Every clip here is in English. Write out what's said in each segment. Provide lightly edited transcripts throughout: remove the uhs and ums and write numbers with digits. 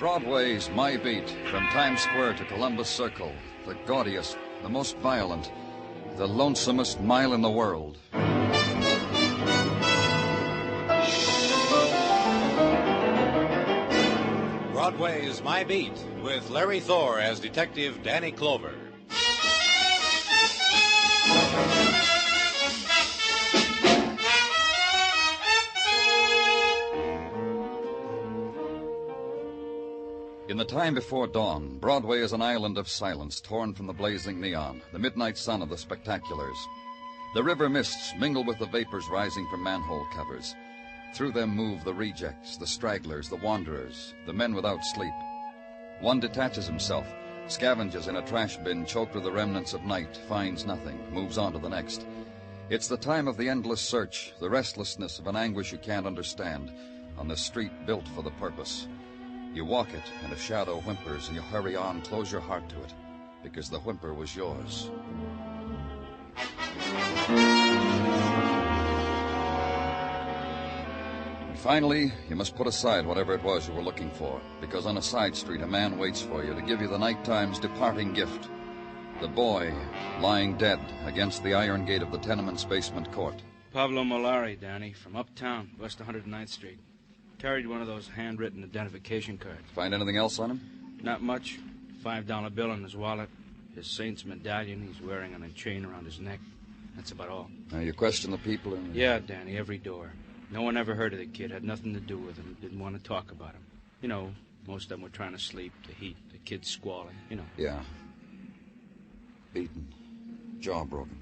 Broadway's my beat, from Times Square to Columbus Circle, the gaudiest, the most violent, the lonesomest mile in the world. Broadway's My Beat, with Larry Thor as Detective Danny Clover. In the time before dawn, Broadway is an island of silence torn from the blazing neon, the midnight sun of the spectaculars. The river mists mingle with the vapors rising from manhole covers. Through them move the rejects, the stragglers, the wanderers, the men without sleep. One detaches himself, scavenges in a trash bin choked with the remnants of night, finds nothing, moves on to the next. It's the time of the endless search, the restlessness of an anguish you can't understand, on the street built for the purpose. You walk it, and a shadow whimpers, and you hurry on, close your heart to it, because the whimper was yours. And finally, you must put aside whatever it was you were looking for, because on a side street a man waits for you to give you the nighttime's departing gift. The boy lying dead against the iron gate of the tenement's basement court. Pablo Malari, Danny, from uptown, West 109th Street. Carried one of those handwritten identification cards. Find anything else on him? Not much. $5 bill in his wallet. His saint's medallion he's wearing on a chain around his neck. That's about all. Now, you question the people in... Yeah, Danny, every door. No one ever heard of the kid, had nothing to do with him, didn't want to talk about him. You know, most of them were trying to sleep, the heat, the kid squalling, you know. Yeah. Beaten. Jaw broken.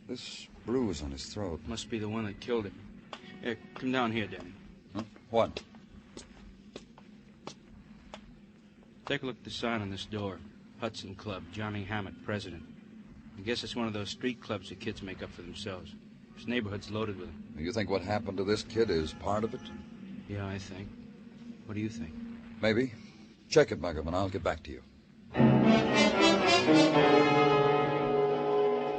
This bruise on his throat. Must be the one that killed him. Here, come down here, Danny. Huh? What? Take a look at the sign on this door. Hudson Club, Johnny Hammett, president. I guess it's one of those street clubs the kids make up for themselves. This neighborhood's loaded with them. You think what happened to this kid is part of it? Yeah, I think. What do you think? Maybe. Check it, Muggavan. I'll get back to you.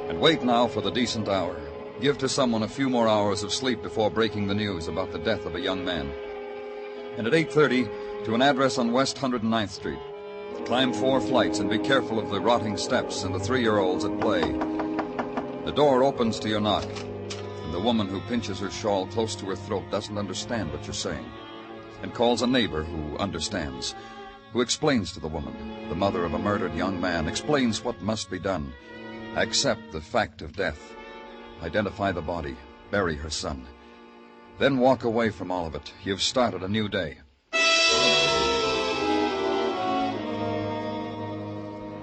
And wait now for the decent hour. Give to someone a few more hours of sleep before breaking the news about the death of a young man. And at 8:30, to an address on West 109th Street. Climb 4 flights and be careful of the rotting steps and the 3-year-olds at play. The door opens to your knock, and the woman who pinches her shawl close to her throat doesn't understand what you're saying, and calls a neighbor who understands, who explains to the woman, the mother of a murdered young man, explains what must be done. Accept the fact of death. Identify the body. Bury her son. Then walk away from all of it. You've started a new day.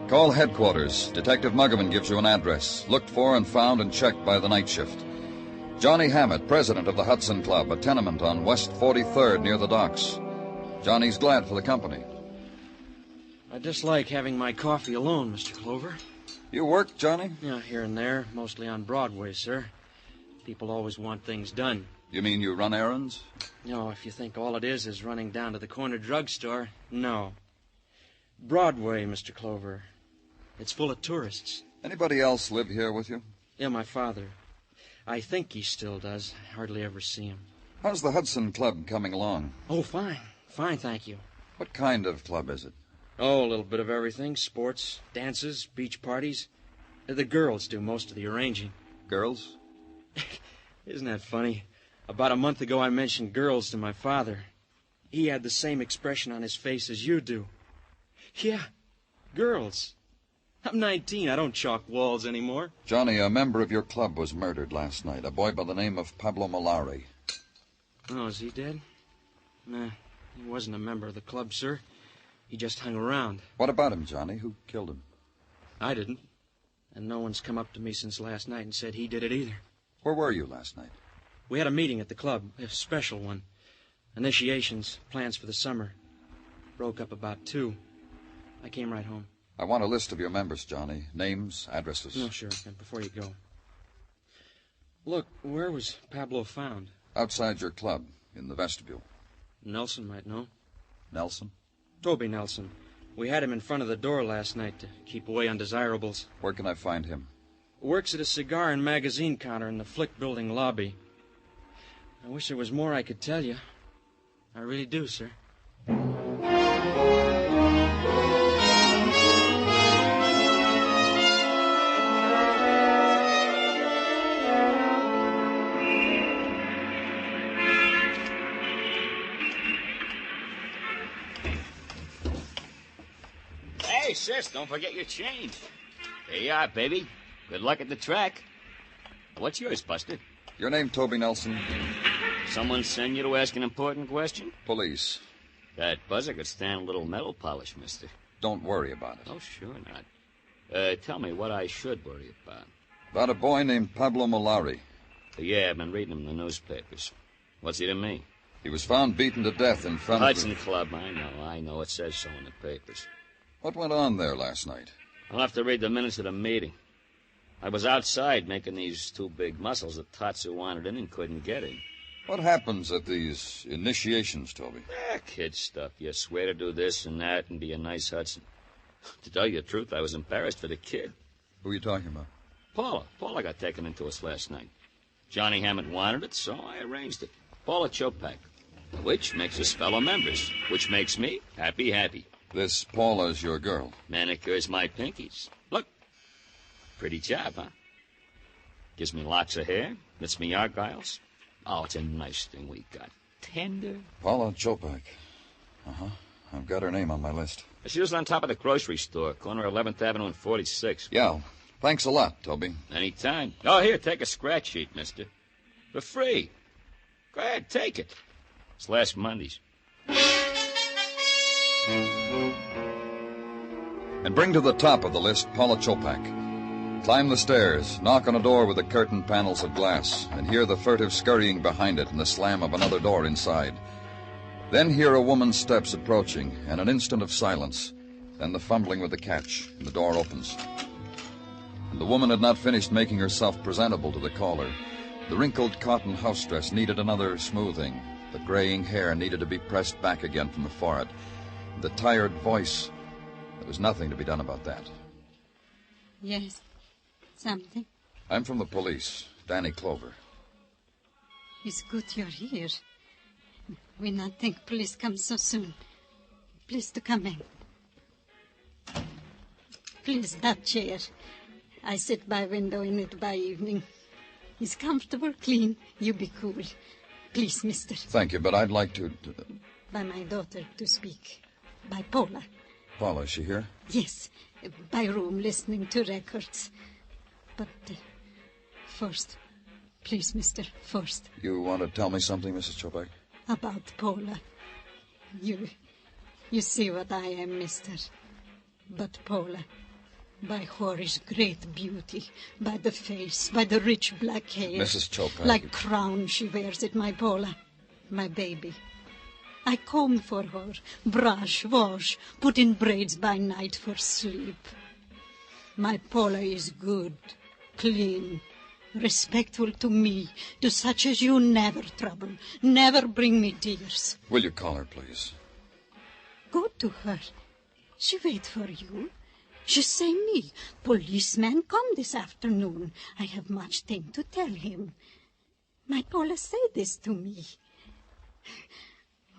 Call headquarters. Detective Muggavan gives you an address. Looked for and found and checked by the night shift. Johnny Hammett, president of the Hudson Club, a tenement on West 43rd near the docks. Johnny's glad for the company. I dislike having my coffee alone, Mr. Clover. You work, Johnny? Yeah, here and there, mostly on Broadway, sir. People always want things done. You mean you run errands? No, if you think all it is running down to the corner drugstore, no. Broadway, Mr. Clover. It's full of tourists. Anybody else live here with you? Yeah, my father. I think he still does. I hardly ever see him. How's the Hudson Club coming along? Oh, fine. Fine, thank you. What kind of club is it? Oh, a little bit of everything. Sports, dances, beach parties. The girls do most of the arranging. Girls? Isn't that funny? About a month ago, I mentioned girls to my father. He had the same expression on his face as you do. Yeah, girls. I'm 19. I don't chalk walls anymore. Johnny, a member of your club was murdered last night. A boy by the name of Pablo Malari. Oh, is he dead? Nah, he wasn't a member of the club, sir. He just hung around. What about him, Johnny? Who killed him? I didn't. And no one's come up to me since last night and said he did it either. Where were you last night? We had a meeting at the club, a special one. Initiations, plans for the summer. Broke up about 2. I came right home. I want a list of your members, Johnny. Names, addresses. No, sure. And before you go. Look, where was Pablo found? Outside your club, in the vestibule. Nelson might know. Nelson? Toby Nelson. We had him in front of the door last night to keep away undesirables. Where can I find him? Works at a cigar and magazine counter in the Flick Building lobby. I wish there was more I could tell you. I really do, sir. sis, don't forget your change. Here you are, baby. Good luck at the track. What's yours, Buster? Your name, Toby Nelson? Someone send you to ask an important question? Police. That buzzer could stand a little metal polish, mister. Don't worry about it. Oh, sure not. Tell me what I should worry about. About a boy named Pablo Molari. Yeah, I've been reading him in the newspapers. What's he to me? He was found beaten to death in front Hudson of the... Club, I know. It says so in the papers. What went on there last night? I'll have to read the minutes of the meeting. I was outside making these two big muscles that Tatsu wanted in and couldn't get in. What happens at these initiations, Toby? Kid stuff. You swear to do this and that and be a nice Hudson. To tell you the truth, I was embarrassed for the kid. Who are you talking about? Paula. Paula got taken into us last night. Johnny Hammett wanted it, so I arranged it. Paula Chopak. Which makes us fellow members. Which makes me happy. This Paula's your girl. Manicures my pinkies. Look. Pretty job, huh? Gives me locks of hair. Knits me argyles. Oh, it's a nice thing we got. Tender. Paula Chopak. Uh-huh. I've got her name on my list. She was on top of the grocery store, corner of 11th Avenue and 46. Yeah. Thanks a lot, Toby. Anytime. Oh, here, take a scratch sheet, mister. For free. Go ahead, take it. It's last Monday's. And bring to the top of the list Paula Chopak. Climb the stairs, knock on a door with the curtain panels of glass, and hear the furtive scurrying behind it and the slam of another door inside. Then hear a woman's steps approaching, and an instant of silence. Then the fumbling with the catch, and the door opens. And the woman had not finished making herself presentable to the caller. The wrinkled cotton house dress needed another smoothing. The graying hair needed to be pressed back again from the forehead. The tired voice, there was nothing to be done about that. Yes, something. I'm from the police, Danny Clover. It's good you're here. We not think police come so soon. Please to come in. Please, that chair. I sit by window in it by evening. It's comfortable, clean. You be cool. Please, mister. Thank you, but I'd like to... By my daughter to speak. By Paula. Paula, is she here? Yes, by room, listening to records. But first, please, mister, first. You want to tell me something, Mrs. Chopak? About Paula. You see what I am, mister. But Paula, by Hori's great beauty, by the face, by the rich black hair. Mrs. Chopak. Like crown she wears it, my Paula, my baby. I comb for her, brush, wash, put in braids by night for sleep. My Paula is good, clean, respectful to me, to such as you never trouble, never bring me tears. Will you call her, please? Go to her. She wait for you. She say me, policeman come this afternoon. I have much thing to tell him. My Paula say this to me.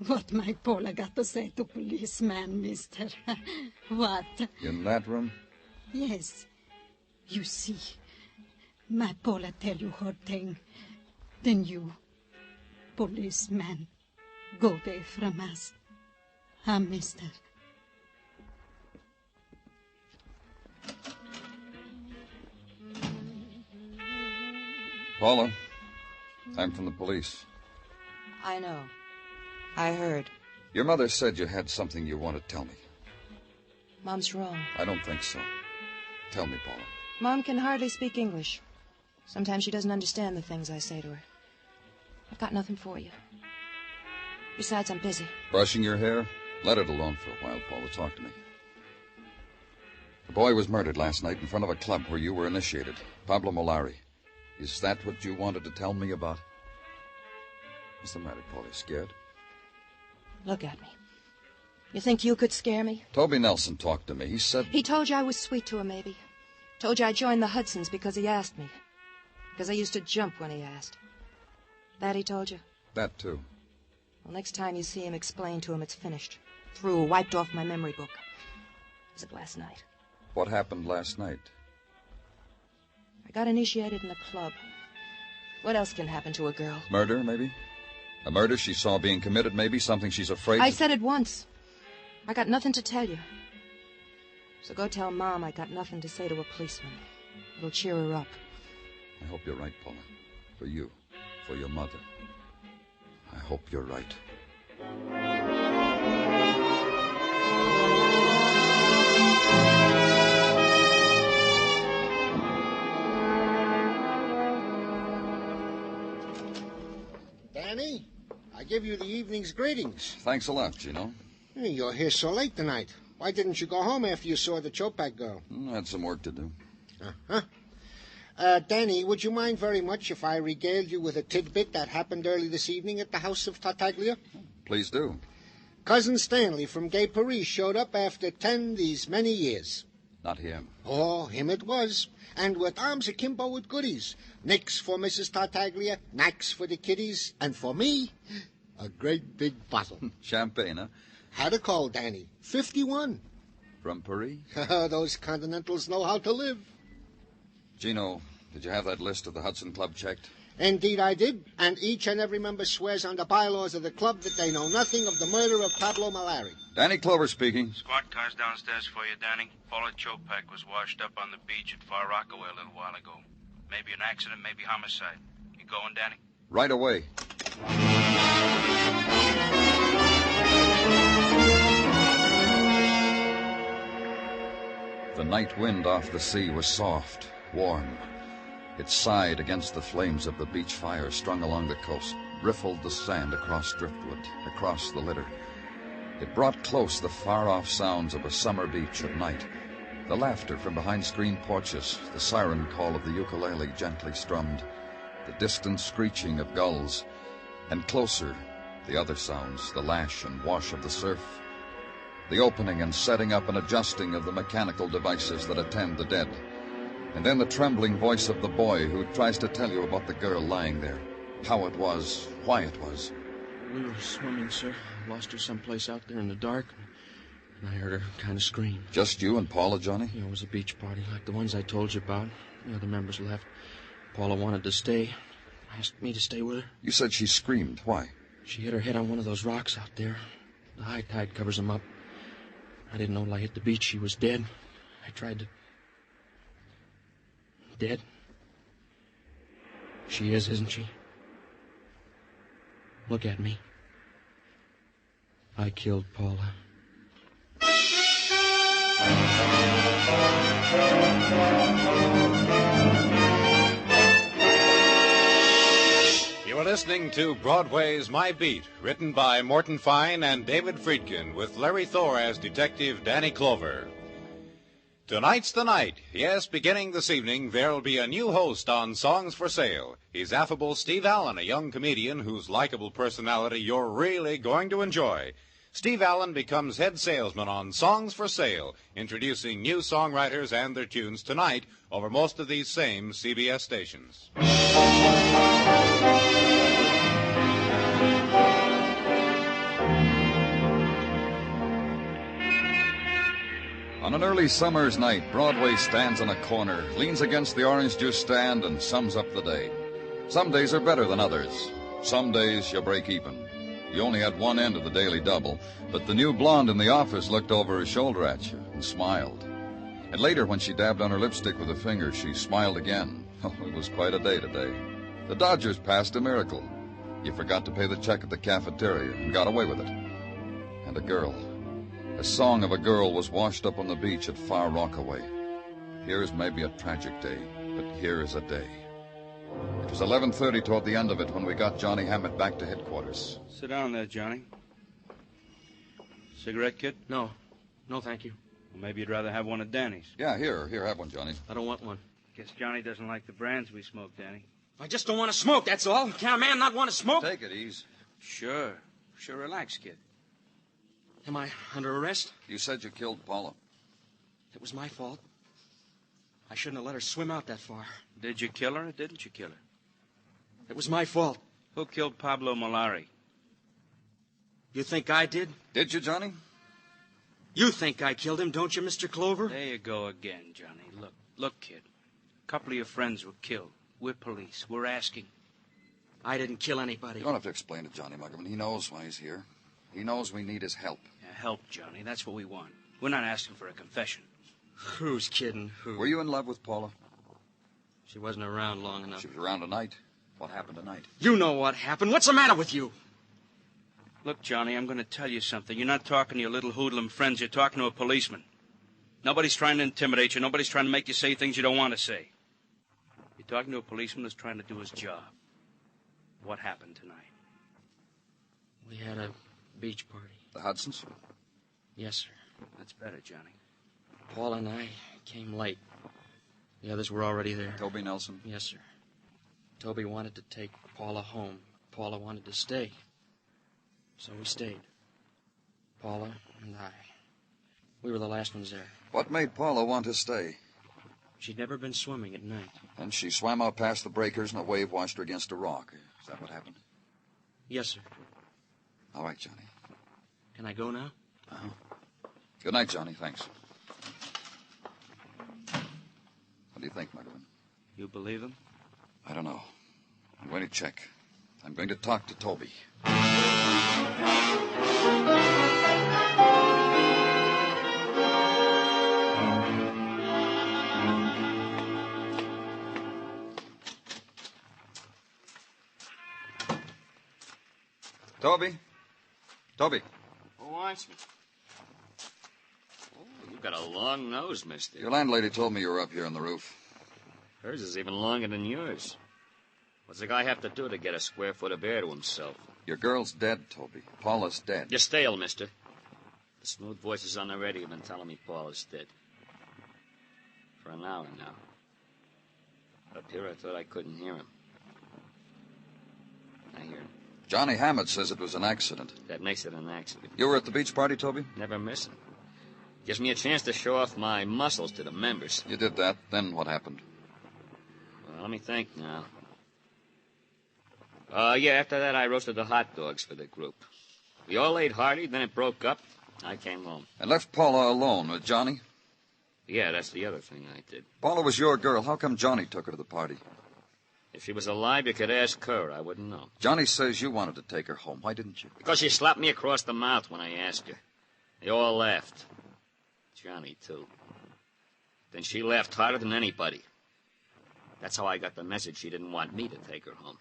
What my Paula got to say to policeman, mister? What? In that room? Yes. You see, my Paula tell you her thing. Then you, policeman, go away from us. Mister. Paula, I'm from the police. I know. I heard. Your mother said you had something you want to tell me. Mom's wrong. I don't think so. Tell me, Paula. Mom can hardly speak English. Sometimes she doesn't understand the things I say to her. I've got nothing for you. Besides, I'm busy. Brushing your hair? Let it alone for a while, Paula. Talk to me. The boy was murdered last night in front of a club where you were initiated. Pablo Molari. Is that what you wanted to tell me about? What's the matter, Paula? Scared? Look at me. You think you could scare me? Toby Nelson talked to me. He said... He told you I was sweet to him, maybe. Told you I joined the Hudsons because he asked me. Because I used to jump when he asked. That he told you? That, too. Well, next time you see him, explain to him it's finished. Through, wiped off my memory book. Was it last night? What happened last night? I got initiated in a club. What else can happen to a girl? Murder, maybe? A murder she saw being committed, maybe? Something she's afraid I said it once. I got nothing to tell you. So go tell Mom I got nothing to say to a policeman. It'll cheer her up. I hope you're right, Paula. For you. For your mother. I hope you're right. Danny, I give you the evening's greetings. Thanks a lot, Gino. Hey, you're here so late tonight. Why didn't you go home after you saw the Chopak girl? I had some work to do. Danny, would you mind very much if I regaled you with a tidbit that happened early this evening at the house of Tartaglia? Please do. Cousin Stanley from Gay Paris showed up after these many years. Not him. Oh, him it was. And with arms akimbo with goodies. Nicks for Mrs. Tartaglia, knacks for the kiddies, and for me, a great big bottle. Champagne, huh? Had a call, Danny. 51. From Paris? Those Continentals know how to live. Gino, did you have that list of the Hudson Club checked? Indeed I did, and each and every member swears on the bylaws of the club that they know nothing of the murder of Pablo Malari. Danny Clover speaking. Squad car's downstairs for you, Danny. Paula Chopak was washed up on the beach at Far Rockaway a little while ago. Maybe an accident, maybe homicide. You going, Danny? Right away. The night wind off the sea was soft, warm. It sighed against the flames of the beach fire strung along the coast, riffled the sand across driftwood, across the litter. It brought close the far-off sounds of a summer beach at night, the laughter from behind screen porches, the siren call of the ukulele gently strummed, the distant screeching of gulls, and closer, the other sounds, the lash and wash of the surf, the opening and setting up and adjusting of the mechanical devices that attend the dead, and then the trembling voice of the boy who tries to tell you about the girl lying there, how it was, why it was. We were swimming, sir. Lost her someplace out there in the dark, and I heard her kind of scream. Just you and Paula, Johnny? It was a beach party like the ones I told you about. The other members left. Paula wanted to stay. Asked me to stay with her. You said she screamed. Why? She hit her head on one of those rocks out there. The high tide covers them up. I didn't know till I hit the beach she was dead. I tried to... Dead? She is, isn't she? Look at me. I killed Paula. You are listening to Broadway's My Beat, written by Morton Fine and David Friedkin, with Larry Thor as Detective Danny Clover. Tonight's the night. Yes, beginning this evening, there'll be a new host on Songs for Sale. He's affable Steve Allen, a young comedian whose likable personality you're really going to enjoy. Steve Allen becomes head salesman on Songs for Sale, introducing new songwriters and their tunes tonight over most of these same CBS stations. On an early summer's night, Broadway stands on a corner, leans against the orange juice stand, and sums up the day. Some days are better than others. Some days you break even. You only had one end of the daily double, but the new blonde in the office looked over her shoulder at you and smiled. And later, when she dabbed on her lipstick with a finger, she smiled again. Oh, it was quite a day today. The Dodgers passed a miracle. You forgot to pay the check at the cafeteria and got away with it. And a girl. A song of a girl was washed up on the beach at Far Rockaway. Here's maybe a tragic day, but here is a day. It was 11:30 toward the end of it when we got Johnny Hammett back to headquarters. Sit down there, Johnny. Cigarette, kid? No. No, thank you. Well, maybe you'd rather have one of Danny's. Yeah, here, have one, Johnny. I don't want one. Guess Johnny doesn't like the brands we smoke, Danny. I just don't want to smoke, that's all. Can a man not want to smoke? Take it easy. Sure, relax, kid. Am I under arrest? You said you killed Paula. It was my fault. I shouldn't have let her swim out that far. Did you kill her or didn't you kill her? It was my fault. Who killed Pablo Malari? You think I did? Did you, Johnny? You think I killed him, don't you, Mr. Clover? There you go again, Johnny. Look, kid. A couple of your friends were killed. We're police. We're asking. I didn't kill anybody. You don't have to explain it, Johnny Muggerman. He knows why he's here. He knows we need his help. Yeah, help, Johnny. That's what we want. We're not asking for a confession. Who's kidding? Who? Were you in love with Paula? She wasn't around long enough. She was around tonight. What happened tonight? You know what happened. What's the matter with you? Look, Johnny, I'm going to tell you something. You're not talking to your little hoodlum friends. You're talking to a policeman. Nobody's trying to intimidate you. Nobody's trying to make you say things you don't want to say. You're talking to a policeman who's trying to do his job. What happened tonight? We had a beach party. The Hudsons? Yes, sir. That's better, Johnny. Paul and I came late. The others were already there. Toby Nelson? Yes, sir. Toby wanted to take Paula home. Paula wanted to stay. So we stayed. Paula and I. We were the last ones there. What made Paula want to stay? She'd never been swimming at night. And she swam out past the breakers and a wave washed her against a rock. Is that what happened? Yes, sir. All right, Johnny. Can I go now? Uh-huh. Good night, Johnny. Thanks. What do you think, Muggavan? You believe him? I don't know. I'm going to check. I'm going to talk to Toby. Toby? Toby? Who wants me? Oh, you've got a long nose, mister. Your landlady told me you were up here on the roof. Hers is even longer than yours. What's the guy have to do to get a square foot of air to himself? Your girl's dead, Toby. Paula's dead. You're stale, mister. The smooth voices on the radio have been telling me Paula's dead. For an hour now. Up here, I thought I couldn't hear him. I hear him. Johnny Hammett says it was an accident. That makes it an accident. You were at the beach party, Toby? Never miss it. Gives me a chance to show off my muscles to the members. You did that. Then what happened? Well, let me think now. After that, I roasted the hot dogs for the group. We all ate hearty, then it broke up. I came home. And left Paula alone with Johnny? Yeah, that's the other thing I did. Paula was your girl. How come Johnny took her to the party? If she was alive, you could ask her. I wouldn't know. Johnny says you wanted to take her home. Why didn't you? Because she slapped me across the mouth when I asked her. They all laughed. Johnny, too. Then she laughed harder than anybody. That's how I got the message she didn't want me to take her home.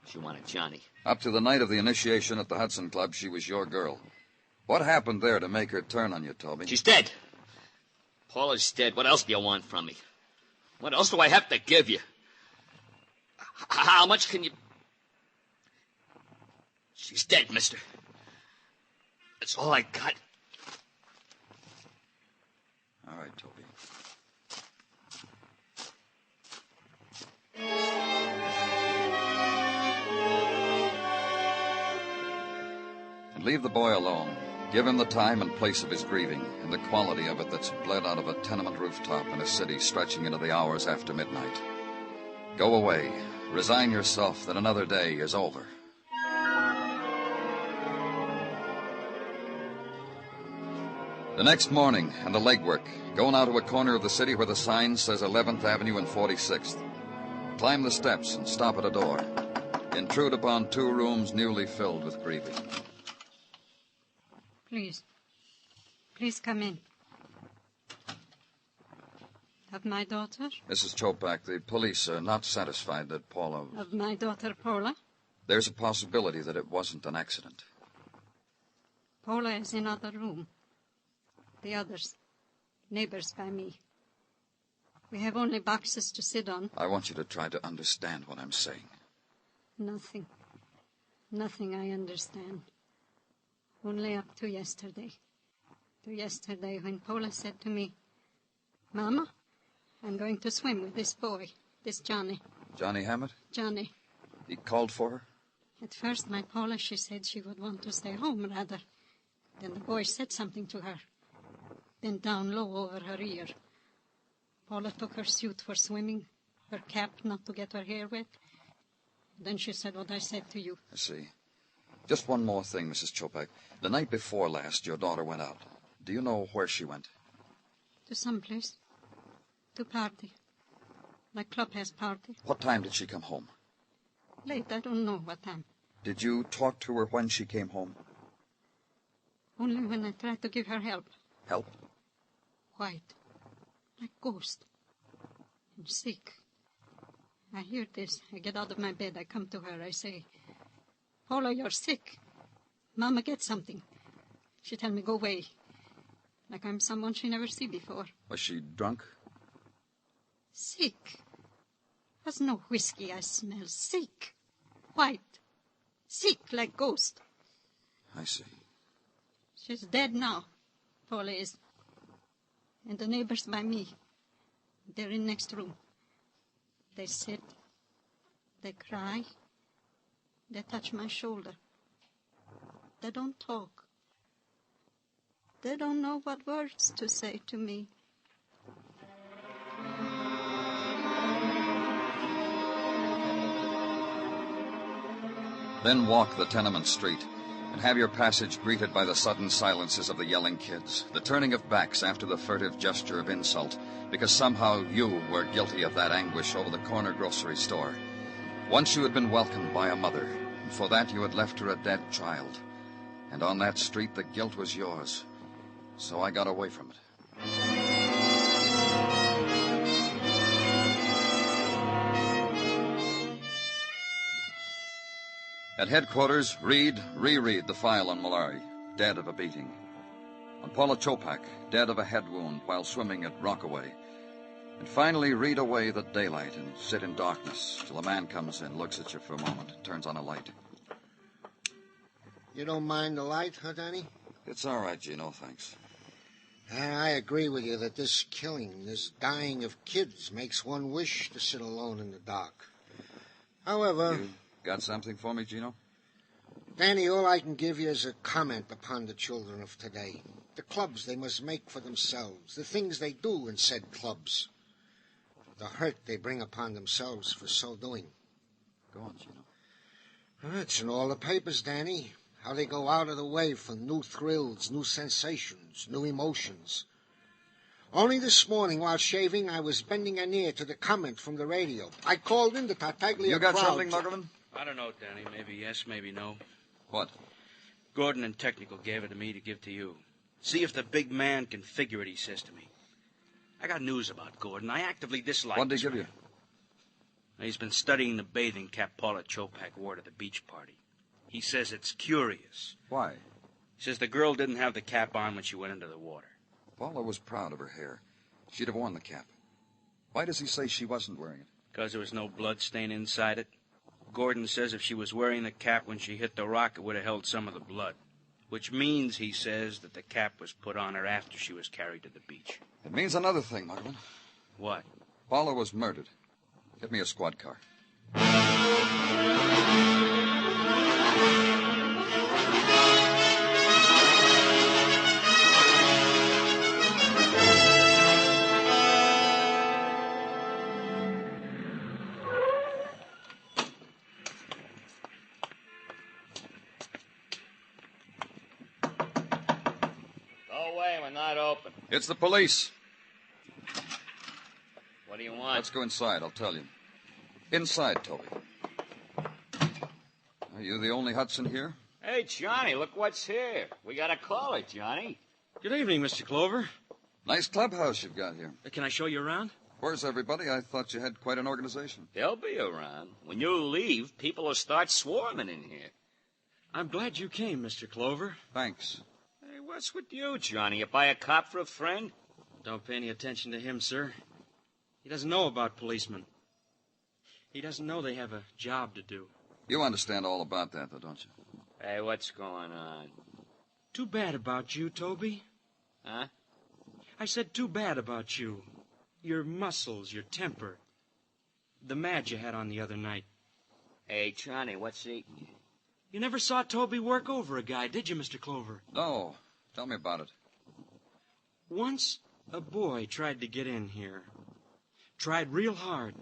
She wanted Johnny. Up to the night of the initiation at the Hudson Club, she was your girl. What happened there to make her turn on you, Toby? She's dead. Paula's dead. What else do you want from me? What else do I have to give you? How much can you... She's dead, mister. That's all I got. All right, Toby. And leave the boy alone. Give him the time and place of his grieving, and the quality of it that's bled out of a tenement rooftop in a city stretching into the hours after midnight. Go away. Resign yourself that another day is over. The next morning, and the legwork. Go now to a corner of the city where the sign says 11th Avenue and 46th. Climb the steps and stop at a door. Intrude upon 2 rooms newly filled with grieving. Please. Please come in. Of my daughter? Mrs. Chopak, the police are not satisfied that Paula... Of my daughter, Paula? There's a possibility that it wasn't an accident. Paula is in other room. The others. Neighbors by me. We have only boxes to sit on. I want you to try to understand what I'm saying. Nothing. Nothing I understand. Only up to yesterday. To yesterday when Paula said to me, Mama, I'm going to swim with this boy, this Johnny. Johnny Hammett? Johnny. He called for her? At first, my Paula, she said she would want to stay home, rather. Then the boy said something to her. Then down low over her ear. Paula took her suit for swimming, her cap not to get her hair wet. Then she said what I said to you. I see. Just one more thing, Mrs. Chopak. The night before last, your daughter went out. Do you know where she went? To some place. To party. Like clubhouse party. What time did she come home? Late, I don't know what time. Did you talk to her when she came home? Only when I tried to give her help. Help? White. like ghost. I'm sick. I hear this. I get out of my bed. I come to her. I say, Paula, you're sick. Mama, get something. She tell me, go away. Like I'm someone she never see before. Was she drunk? Sick. Was no whiskey I smell. Sick. White. Sick like ghost. I see. She's dead now. Paula is. And the neighbors by me. They're in next room. They sit. They cry. They touch my shoulder. They don't talk. They don't know what words to say to me. Then walk the tenement street and have your passage greeted by the sudden silences of the yelling kids, the turning of backs after the furtive gesture of insult, because somehow you were guilty of that anguish over the corner grocery store. Once you had been welcomed by a mother, and for that you had left her a dead child. And on that street the guilt was yours. So I got away from it. At headquarters, reread the file on Malari, dead of a beating. On Paula Chopak, dead of a head wound while swimming at Rockaway. And finally read away the daylight and sit in darkness till a man comes in, looks at you for a moment, and turns on a light. You don't mind the light, huh, Danny? It's all right, Gino, thanks. I agree with you that this killing, this dying of kids, makes one wish to sit alone in the dark. However... You got something for me, Gino? Danny, all I can give you is a comment upon the children of today. The clubs they must make for themselves, the things they do in said clubs, the hurt they bring upon themselves for so doing. Go on, Gino. It's in all the papers, Danny. How they go out of the way for new thrills, new sensations, new emotions. Only this morning, while shaving, I was bending an ear to the comment from the radio. I called in the Tartaglia You got crowd. something, Muggerman? I don't know, Danny. Maybe yes, maybe no. What? Gordon and Technical gave it to me to give to you. See if the big man can figure it, he says to me. I got news about Gordon. I actively dislike What'd this he give you? man. He's been studying the bathing cap Paula Chopak wore to the beach party. He says it's curious. Why? He says the girl didn't have the cap on when she went into the water. Paula was proud of her hair. She'd have worn the cap. Why does he say she wasn't wearing it? Because there was no blood stain inside it. Gordon says if she was wearing the cap when she hit the rock, it would have held some of the blood. Which means, he says, that the cap was put on her after she was carried to the beach. It means another thing, Muggerman. What? Paula was murdered. Get me a squad car. Open. It's the police. What do you want? Let's go inside, I'll tell you. Inside, Toby. Are you the only Hudson here? Hey, Johnny, look what's here. We got a caller, Johnny. Good evening, Mr. Clover. Nice clubhouse you've got here. Can I show you around? Where's everybody? I thought you had quite an organization. They'll be around. When you leave, people will start swarming in here. I'm glad you came, Mr. Clover. Thanks. Hey, what's with you, Johnny? You buy a cop for a friend? Don't pay any attention to him, sir. He doesn't know about policemen. He doesn't know they have a job to do. You understand all about that, though, don't you? Hey, what's going on? Too bad about you, Toby. Huh? I said too bad about you. Your muscles, your temper. The mad you had on the other night. Hey, Johnny, what's eating you? You never saw Toby work over a guy, did you, Mr. Clover? No. Tell me about it. Once, a boy tried to get in here. Tried real hard.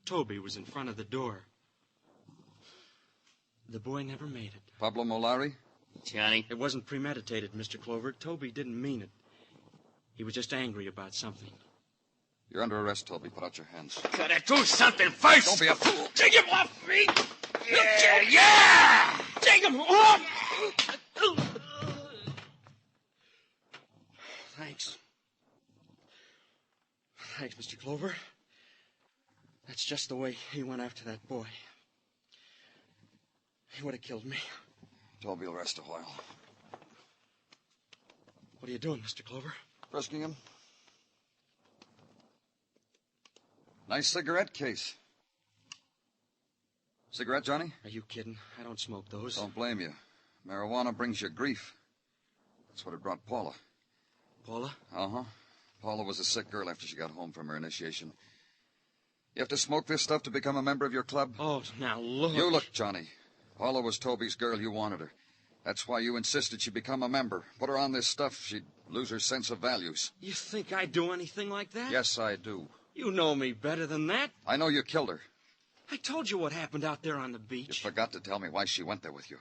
Toby was in front of the door. The boy never made it. Pablo Molari? Johnny? It wasn't premeditated, Mr. Clover. Toby didn't mean it. He was just angry about something. You're under arrest, Toby. Put out your hands. Gotta do something first! Don't be a fool. Take him off me! Yeah! Take him off! Thanks. Thanks, Mr. Clover. That's just the way he went after that boy. He would have killed me. Toby will rest a while. What are you doing, Mr. Clover? Frisking him. Nice cigarette case. Cigarette, Johnny? Are you kidding? I don't smoke those. Don't blame you. Marijuana brings you grief. That's what it brought Paula. Paula? Uh-huh. Paula was a sick girl after she got home from her initiation. You have to smoke this stuff to become a member of your club? Oh, now look. You look, Johnny. Paula was Toby's girl. You wanted her. That's why you insisted she become a member. Put her on this stuff, she'd lose her sense of values. You think I'd do anything like that? Yes, I do. You know me better than that. I know you killed her. I told you what happened out there on the beach. You forgot to tell me why she went there with you.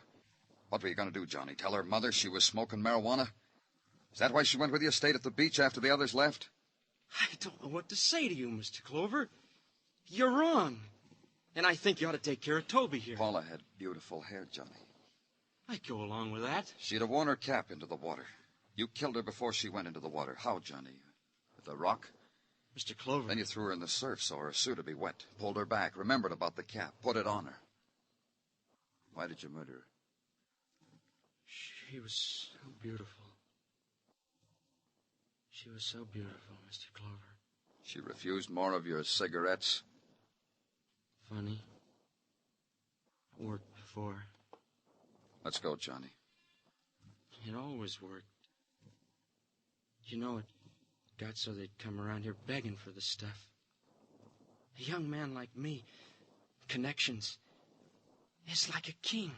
What were you going to do, Johnny? Tell her mother she was smoking marijuana? Is that why she went with you, stayed at the beach after the others left? I don't know what to say to you, Mr. Clover. You're wrong. And I think you ought to take care of Toby here. Paula had beautiful hair, Johnny. I'd go along with that. She'd have worn her cap into the water. You killed her before she went into the water. How, Johnny? With a rock? Mr. Clover. Then you threw her in the surf so her suit would be wet. Pulled her back, remembered about the cap, put it on her. Why did you murder her? She was so beautiful. She was so beautiful, Mr. Clover. She refused more of your cigarettes? Funny. It worked before. Let's go, Johnny. It always worked. You know, it got so they'd come around here begging for the stuff. A young man like me, connections, is like a king.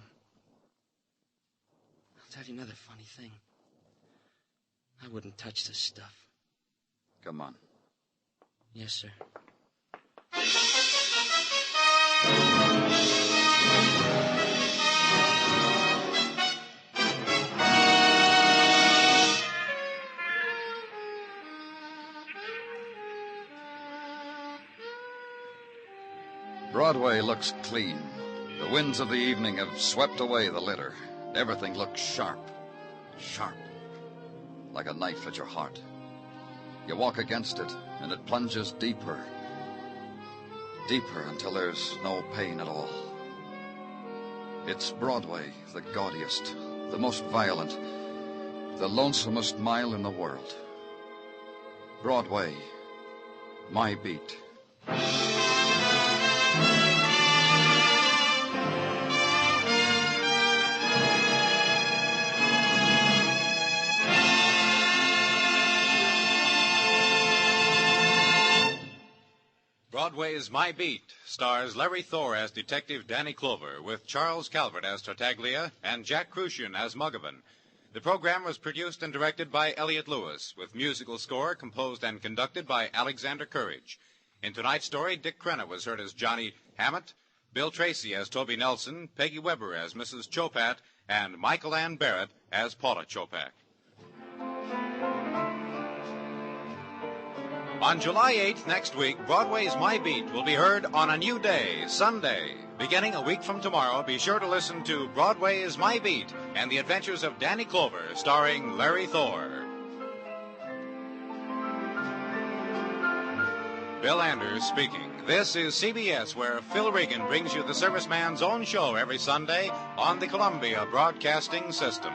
I'll tell you another funny thing. I wouldn't touch this stuff. Come on. Yes, sir. Broadway looks clean. The winds of the evening have swept away the litter. Everything looks sharp. Sharp. Like a knife at your heart. You walk against it, and it plunges deeper. Deeper until there's no pain at all. It's Broadway, the gaudiest, the most violent, the lonesomest mile in the world. Broadway, my beat. Broadway's My Beat stars Larry Thor as Detective Danny Clover, with Charles Calvert as Tartaglia and Jack Crucian as Muggavan. The program was produced and directed by Elliott Lewis, with musical score composed and conducted by Alexander Courage. In tonight's story, Dick Crenna was heard as Johnny Hammett, Bill Tracy as Toby Nelson, Peggy Weber as Mrs. Chopat, and Michael Ann Barrett as Paula Chopak. On July 8th next week, Broadway's My Beat will be heard on a new day, Sunday. Beginning a week from tomorrow, be sure to listen to Broadway's My Beat and the Adventures of Danny Clover, starring Larry Thor. Bill Anders speaking. This is CBS, where Phil Regan brings you the serviceman's own show every Sunday on the Columbia Broadcasting System.